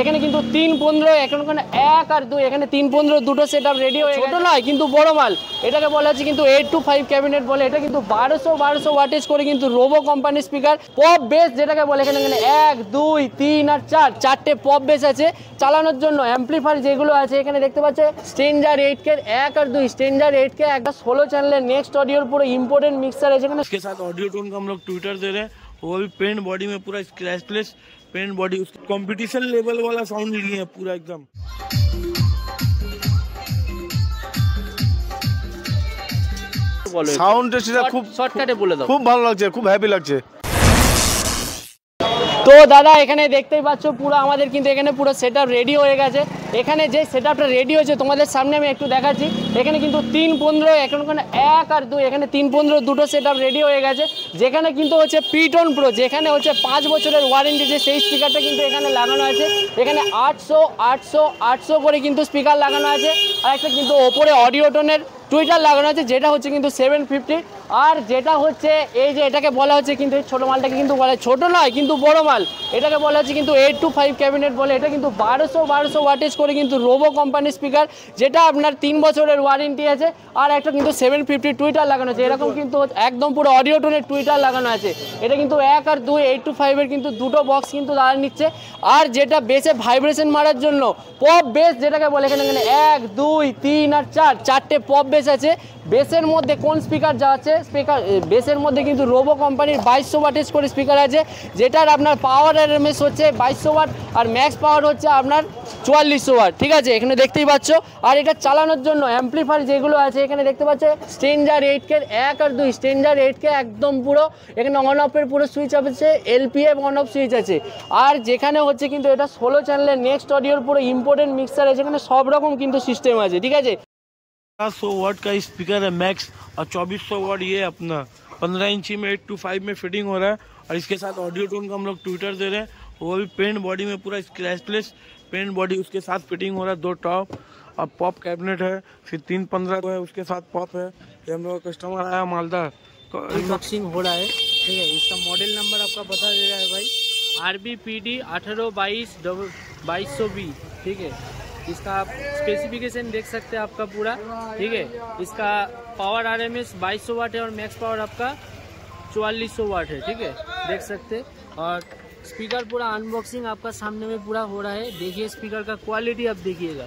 এখানে কিন্তু 3-15 এখন ওখানে 1 আর 2 এখানে 3-15 দুটো সেটআপ রেডি হয়ে গেছে। ছোট নয় কিন্তু বড় মাল, এটাকে বলা হচ্ছে কিন্তু 8 to 5 ক্যাবিনেট বলে। এটা কিন্তু 1200 ওয়াটেজ করে কিন্তু রোবো কোম্পানির স্পিকার পপ বেস যেটাকে বলে। এখানে 1 2 3 আর 4 চারটে পপ বেস আছে চালানোর জন্য। অ্যাম্পলিফায়ার যেগুলো আছে এখানে দেখতে পাচ্ছে স্ট্রেঞ্জার 8K 1 আর 2 স্ট্রেঞ্জার 8K একটা 16 চ্যানেলের নেক্সট অডিওর পুরো ইম্पोर्टेंट मिक्सर है। इसके साथ ऑडियो टोन का हम लोग ट्विटर दे रहे हैं, वो भी पेंट बॉडी में पूरा scratchless paint body, competition level वाला साउंड लिए हैं पूरा एकदम। সাউন্ড সেটা খুব শর্টকাটে বলে দাও। খুব ভালো লাগছে, খুব হ্যাপি লাগছে। তো দাদা এখানে দেখতেই পাচ্ছ পুরো আমাদের কিন্তু এখানে পুরো সেটআপ রেডি হয়ে গেছে। এখানে যে সেটআপটা রেডি হয়েছে তোমাদের সামনে আমি একটু দেখাচ্ছি। এখানে কিন্তু 3-15 এখন ওখানে 1 আর 2 এখানে 3-15 দুটো সেটআপ রেডি হয়ে গেছে। যেখানে কিন্তু হচ্ছে পিটন প্রো, যেখানে হচ্ছে 5 বছরের ওয়ারেন্টি, যে সেই স্পিকারটা কিন্তু এখানে লাগানো আছে। এখানে 800 করে কিন্তু স্পিকার লাগানো আছে। আর একটা কিন্তু ওপরে অডিও টোনের টুইটার লাগানো আছে যেটা হচ্ছে কিন্তু 750। আর যেটা হচ্ছে এই যে এটাকে বলা হচ্ছে কিন্তু এই ছোটো মালটাকে কিন্তু বলা ছোট নয় কিন্তু বড় মাল, এটাকে বলা হচ্ছে কিন্তু 8 to 5 ক্যাবিনেট বলে। এটা কিন্তু 1200 ওয়াটেজ করে কিন্তু রোবো কোম্পানির স্পিকার, যেটা আপনার 3 বছরের ওয়ারেন্টি আছে। আর একটা কিন্তু 750 টুইটার লাগানো আছে। এরকম কিন্তু একদম পুরো অডিও টোনের টুইটার লাগানো আছে। এটা কিন্তু 1 আর 2 8 to 5 এর কিন্তু দুটো বক্স কিন্তু দাঁড়া নিচ্ছে। আর যেটা বেসে ভাইব্রেশন মারার জন্য পপ বেস যেটাকে বলে, এখানে 1 2 3 আর 4 চারটে পপ বেস আছে। বেসের মধ্যে কোন স্পিকার যাচ্ছে, স্পিকার বেসের মধ্যে কিন্তু রোবো কোম্পানির 2200 ওয়াটেজ করে স্পিকার আছে, যেটার আপনার পাওয়ার আরএমএস হচ্ছে 2200 ওয়াট আর ম্যাক্স পাওয়ার হচ্ছে আপনার 4400 ওয়াট। ঠিক আছে, এখানে দেখতেই পাচ্ছ। আর এটা চালানোর জন্য অ্যাম্পলিফায়ার যেগুলো আছে এখানে দেখতে পাচ্ছ স্ট্রেঞ্জার 8K 1 আর 2 স্ট্রেঞ্জার 8K একদম পুরো। এখানে অন অফের পুরো সুইচ আছে, LPF অন অফ সুইচ আছে। আর যেখানে হচ্ছে কিন্তু এটা 16 চ্যানেলের নেক্সট অডিওর পুরো ইম্পোর্টেন্ট মিক্সার আছে। এখানে সব রকম কিন্তু সিস্টেম আছে। ঠিক আছে, 100 वाट का स्पीकर है मैक्स और 2400 वाट ये अपना 15 इंची में 8 to 5 में फिटिंग हो रहा है। और इसके साथ ऑडियो टोन का हम लोग ट्विटर दे रहे हैं, वो भी पेंट बॉडी में पूरा स्क्रैचलेस पेंट बॉडी, उसके साथ फिटिंग हो रहा है। 2 टॉप और पॉप कैबिनेट है, फिर 3-15 है, उसके साथ पॉप है। ये हम लोग का कस्टमर आया मालदा, अनबॉक्सिंग हो रहा है। ठीक है, इसका मॉडल नंबर आपका बता दे रहा है भाई, RBPD 1822-2200B। ठीक है, इसका आप स्पेसिफिकेशन देख सकते हैं आपका पूरा। ठीक है, इसका पावर आरएमएस 2200 वाट है और मैक्स पावर आपका 4400 वाट है। ठीक है, देख सकते हैं। और स्पीकर पूरा अनबॉक्सिंग आपका सामने में पूरा हो रहा है। देखिए स्पीकर का क्वालिटी आप देखिएगा,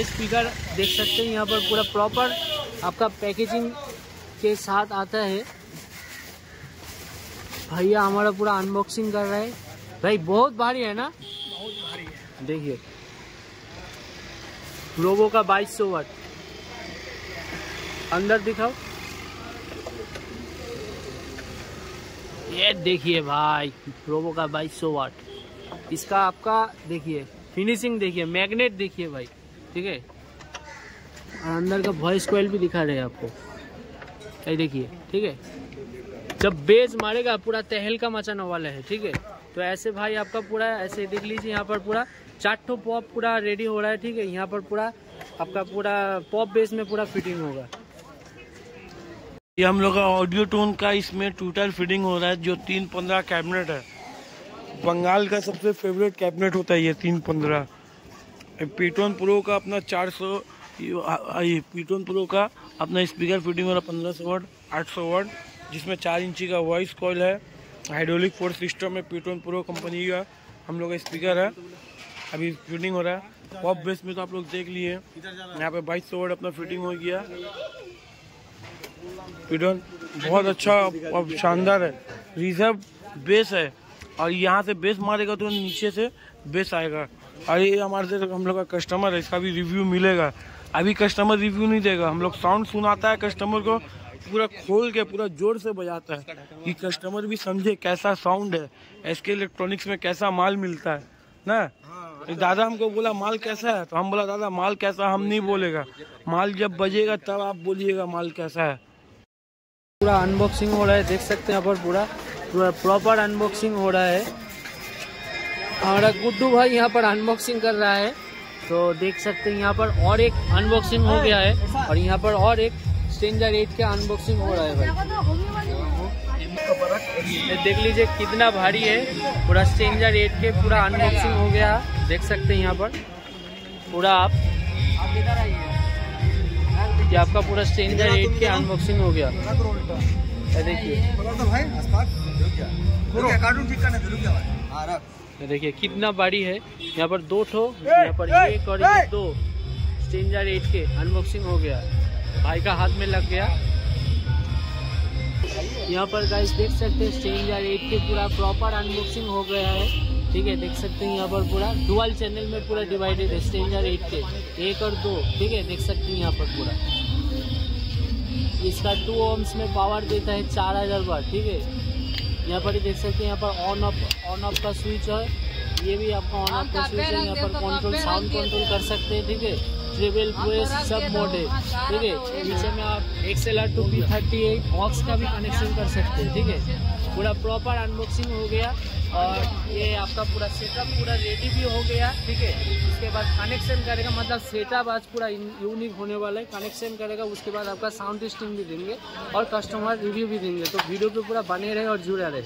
स्पीकर देख सकते हैं यहाँ पर पूरा प्रॉपर आपका पैकेजिंग के साथ आता है। भैया हमारा पूरा अनबॉक्सिंग कर रहा है। भाई बहुत भारी है ना, देखिए रोबो का 2200 वाट। अंदर दिखाओ, ये देखिए भाई रोबो का 2200 वाट। इसका आपका देखिए फिनिशिंग देखिए, मैग्नेट देखिए भाई। ठीक है, और अंदर का वॉइस कॉइल भी दिखा रहे हैं आपको, ये देखिए। ठीक है, जब बेस मारेगा पूरा तहलका मचाने वाला है। ठीक है, तो ऐसे भाई आपका पूरा ऐसे देख लीजिए, यहाँ पर पूरा 4 पॉप पूरा रेडी हो रहा है। ठीक है, यहाँ पर पूरा आपका पूरा पॉप बेस में पूरा फिटिंग होगा। ये हम लोग का ऑडियो टोन का इसमें टोटल फिटिंग हो रहा है। जो 3-15 कैबिनेट है, बंगाल का सबसे फेवरेट कैबिनेट होता है ये 3-15। पीटोन प्रो का अपना 400, पीटोन प्रो का अपना स्पीकर फिटिंग हो रहा है 1500 वाट 800 वाट, जिसमें 4 इंची का वॉइस कॉइल है। हाइड्रोलिक फोर्स सिस्टम में पीटोन प्रो कंपनी का हम लोग का स्पीकर है, अभी फिटिंग हो रहा है। पॉप बेस में तो आप लोग देख लिए, यहाँ पे 2200 वाट अपना फिटिंग हो गया। पीटोन बहुत अच्छा और शानदार है, रिजर्व बेस है। और यहाँ से बेस मारेगा तो नीचे से बेस आएगा। और ये हमारे से हम लोग का कस्टमर है, इसका भी रिव्यू मिलेगा। अभी कस्टमर रिव्यू नहीं देगा, हम लोग साउंड सुनाता है कस्टमर को, पूरा खोल के पूरा जोर से बजाता है कि कस्टमर भी समझे कैसा साउंड है, SK इलेक्ट्रॉनिक्स में कैसा माल मिलता है ना। दादा हमको बोला माल कैसा है, तो हम बोला दादा माल कैसा हम नहीं बोलेगा, माल जब बजेगा तब आप बोलिएगा माल कैसा है। पूरा अनबॉक्सिंग हो रहा है, देख सकते हैं यहाँ पर पूरा प्रॉपर अनबॉक्सिंग हो रहा है। हमारा गुड्डू भाई यहाँ पर अनबॉक्सिंग कर रहा है, तो देख सकते हैं यहाँ पर और एक अनबॉक्सिंग हो गया है। और यहाँ पर और एक स्ट्रेंजर 8 का अनबॉक्सिंग हो रहा है भाई। ये देख लीजिए कितना भारी है। पूरा स्ट्रेंजर 8 के पूरा अनबॉक्सिंग हो गया, देख सकते हैं यहाँ पर पूरा आप ये आपका पूरा स्ट्रेंजर 8 के अनबॉक्सिंग हो गया। देखिए देखिए कितना बड़ी है। यहाँ पर 2 ठो, यहाँ पर 1 और 2 स्ट्रेंजर 8 के अनबॉक्सिंग हो गया, भाई का हाथ में लग गया। यहाँ पर गाइस देख सकते हैं स्ट्रेंजर 8 के पूरा प्रॉपर अनबॉक्सिंग हो गया है, ठीक है। देख सकते हैं यहाँ पर पूरा डुअल चैनल में पूरा डिवाइडेड है स्ट्रेंजर 8 के 1 और 2, ठीक है। देख सकते हैं यहाँ पर पूरा इसका 2 ohms में पावर देता है 4000 वाट, ठीक है। यहाँ पर ही देख सकते हैं यहाँ पर ऑन ऑफ का स्विच है, ये भी आपका ऑन ऑफ का स्विच है। यहाँ पर कंट्रोल साउंड कंट्रोल कर सकते हैं, ठीक है। ट्रिपल प्रेस सब मोड है, ठीक है। नीचे में आप XLR to P38 ऑक्स का भी कनेक्शन कर सकते हैं, ठीक है। पूरा प्रॉपर अनबॉक्सिंग हो गया और ये आपका पूरा सेटअप पूरा रेडी भी हो गया, ठीक है। उसके बाद कनेक्शन करेगा, मतलब सेटअप आज पूरा यूनिक होने वाला है। कनेक्शन करेगा, उसके बाद आपका साउंड टेस्टिंग भी देंगे और कस्टमर रिव्यू भी देंगे। तो वीडियो पे पूरा बने रहे और जुड़े रहे।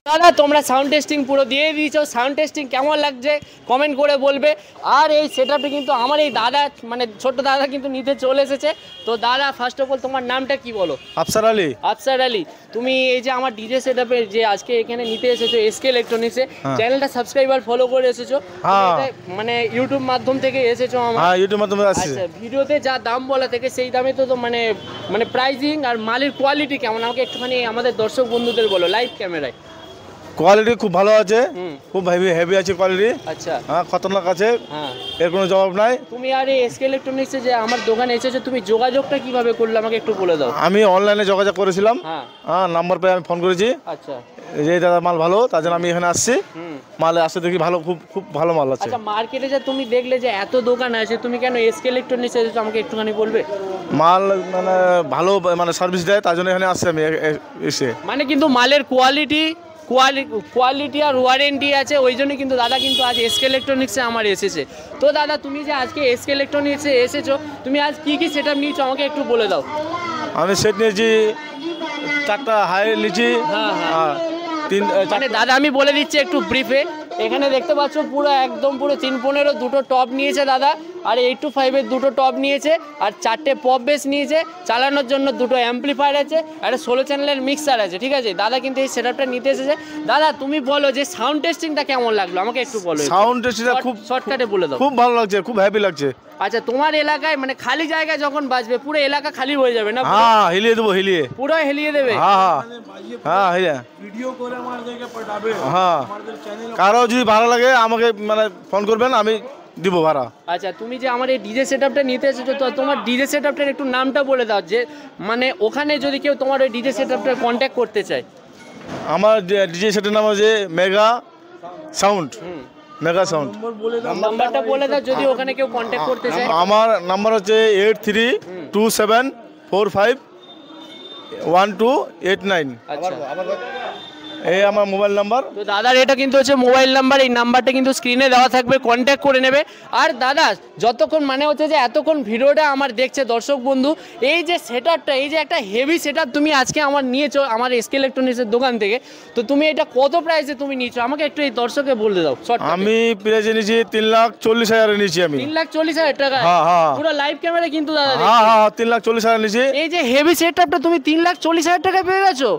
দাদা তোমরা সাউন্ড টেস্টিং পুরো দিয়ে দিয়েছো, সাউন্ড টেস্টিং কেমন লাগছে কমেন্ট করে বলবে। আর এই সেটআপটা কিন্তু আমার এই দাদা মানে ছোট দাদা কিন্তু নিতে চলে এসেছে। তো দাদা ফার্স্ট অফ অল তোমার নামটা কি বলো? আফসার আলী। আফসার আলী, তুমি এই যে আমার ডিজে সেটআপের যে আজকে এখানে নিতে এসেছো এসকে ইলেকট্রনিক্সে, চ্যানেলটা সাবস্ক্রাইবার ফলো করে এসেছো, মানে ইউটিউব মাধ্যম থেকে এসেছো আমার? হ্যাঁ ইউটিউব মাধ্যমে আসছে। আচ্ছা, ভিডিওতে যা দাম বলা থেকে সেই দামে তো মানে মানে প্রাইজিং আর মালের কোয়ালিটি কেমন আমাকে একটুখানি আমাদের দর্শক বন্ধুদের বলো লাইভ ক্যামেরায়। কোয়ালিটি খুব ভালো আছে, খুব হেভি আছে কোয়ালিটি। আচ্ছা, হ্যাঁ খতরনাক আছে, হ্যাঁ এর কোনো জবাব নাই। তুমি আর এই এসকে ইলেকট্রনিক্সে যে আমার দোকানে এসেছো, তুমি যোগাযোগটা কিভাবে করলে আমাকে একটু বলে দাও। আমি অনলাইনে যোগাযোগ করেছিলাম, হ্যাঁ নাম্বার পেয়ে আমি ফোন করেছি। আচ্ছা, যে দাদা মাল ভালো, তার জন্য আমি এখানে আসছি। মাল আসতে দেখি ভালো, খুব খুব ভালো মাল আছে। আচ্ছা, মার্কেটে যে তুমি দেখলে যে এত দোকান আছে, তুমি কেন এসকে ইলেকট্রনিক্সে এসেছো আমাকে একটুখানি বলবে? মাল মানে ভালো মানে সার্ভিস দেয়, তার জন্য এখানে আসছি আমি এসে। মানে কিন্তু মালের কোয়ালিটি আর ওয়ারেন্টি আছে, ওই জন্য কিন্তু দাদা কিন্তু আজ এসকে ইলেকট্রনিক্সে আমার এসেছে। তো দাদা তুমি যে আজকে এসকে ইলেকট্রনিক্সে এসেছো, তুমি আজ কি কি সেটআপ নিয়েছো আমাকে একটু বলে দাও। আমি সেট নিয়েছি 4টা হাই নিয়েছি। হ্যাঁ, মানে দাদা আমি বলে দিচ্ছি একটু ব্রিফে। এখানে দেখতে পাচ্ছ পুরো একদম পুরো 315 দুটো টপ নিয়েছে দাদা, আর 825-এর দুটো টপ নিয়েছে, আর 4টে পপ বেস নিয়েছে, চালানোর জন্য দুটো অ্যাম্পলিফায়ার আছে, আর 16 চ্যানেলের মিক্সার আছে, ঠিক আছে। দাদা কিন্তু এই সেটআপটা নিতে এসেছে। দাদা তুমি বলো যে সাউন্ড টেস্টিংটা কেমন লাগলো আমাকে একটু বলো। সাউন্ড টেস্টিংটা খুব শর্টকাটে বলে দাও। খুব ভালো লাগছে, খুব হ্যাপি লাগছে। আচ্ছা, তোমার এলাকায় মানে খালি জায়গায় যখন বাজবে পুরো এলাকা খালি হয়ে যাবে না? হ্যাঁ হিলিয়ে দেবো, হিলিয়ে পুরো হিলিয়ে দেবে। হ্যাঁ ভিডিও করে আমাদেরকে পাঠাবে। হ্যাঁ, কারো যদি ভালো লাগে আমাকে মানে ফোন করবেন, আমি দিব ভাড়া। আচ্ছা, তুমি যে আমার এই ডিজে সেটআপটা নিতে এসেছো, তো তোমার ডিজে সেটআপটার একটু নামটা বলে দাও, যে মানে ওখানে যদি কেউ তোমার ওই ডিজে সেটআপটা কন্ট্যাক্ট করতে চায়। আমার ডিজে সেটের নাম হচ্ছে মেগা সাউন্ড। মেগা সাউন্ড নাম্বারটা বলে দাও যদি ওখানে কেউ কন্ট্যাক্ট করতে চায়। আমার নাম্বার হচ্ছে 8327451289। আচ্ছা, এই আমার মোবাইল নাম্বার। তো দাদার এটা কিন্তু হচ্ছে মোবাইল নাম্বার, এই নাম্বারটা কিন্তু স্ক্রিনে দেওয়া থাকবে, কন্ট্যাক্ট করে নেবে। আর দাদা যতক্ষণ মানে হচ্ছে যে এতক্ষণ ভিডিওটা আমার দেখছে দর্শক বন্ধু, এই যে সেটআপটা, এই যে একটা হেভি সেটআপ তুমি আজকে আমার নিয়েছো আমার এসকে ইলেকট্রনিক্সের দোকান থেকে, তো তুমি এটা কত প্রাইসে তুমি নিয়েছো আমাকে একটু এই দর্শকে বলে দাও। আমি প্রাইসে নিয়েছি 3,40,000 নিয়েছি আমি। 3,40,000 টাকা? পুরো লাইভ ক্যামেরা কিন্তু দাদা। হ্যাঁ 3,40,000 নিয়েছি। এই যে হেভি সেটআপটা তুমি 3,40,000 টাকায় পেয়ে গেছো?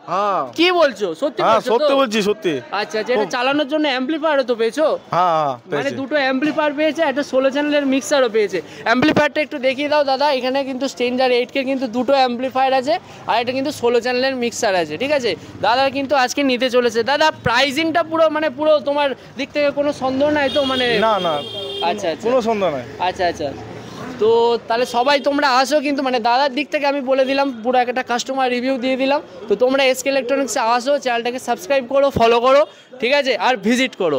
কি বলছো, সত্যি বলছো? পেয়েছো তো? সত্যি বলছি সত্যি। আচ্ছা আচ্ছা, এটা চালানোর জন্য অ্যাম্পলিফায়ারও তো পেয়েছো? হ্যাঁ মানে দুটো অ্যাম্পলিফায়ার পেয়েছে, একটা 16 চ্যানেলের মিক্সারও পেয়েছে। অ্যাম্পলিফায়ারটা একটু দেখিয়ে দাও দাদা। এখানে কিন্তু স্ট্রেঞ্জার 8K কিন্তু দুটো অ্যাম্পলিফায়ার আছে, আর এটা কিন্তু 16 চ্যানেলের মিক্সার আছে, ঠিক আছে? দাদা কিন্তু আজকে নিতে চলেছে। দাদা প্রাইজিংটা পুরো মানে পুরো তোমার দিক থেকে কোনো সন্দেহ নাই তো? মানে না না, আচ্ছা আচ্ছা, কোনো সন্দেহ নাই। আচ্ছা আচ্ছা, তো তাহলে সবাই তোমরা আসো কিন্তু, মানে দাদার দিক থেকে আমি বলে দিলাম, পুরো একটা কাস্টমার রিভিউ দিয়ে দিলাম। তো তোমরা এসকে ইলেকট্রনিক্সে আসো, চ্যানেলটাকে সাবস্ক্রাইব করো, ফলো করো, ঠিক আছে? আর ভিজিট করো।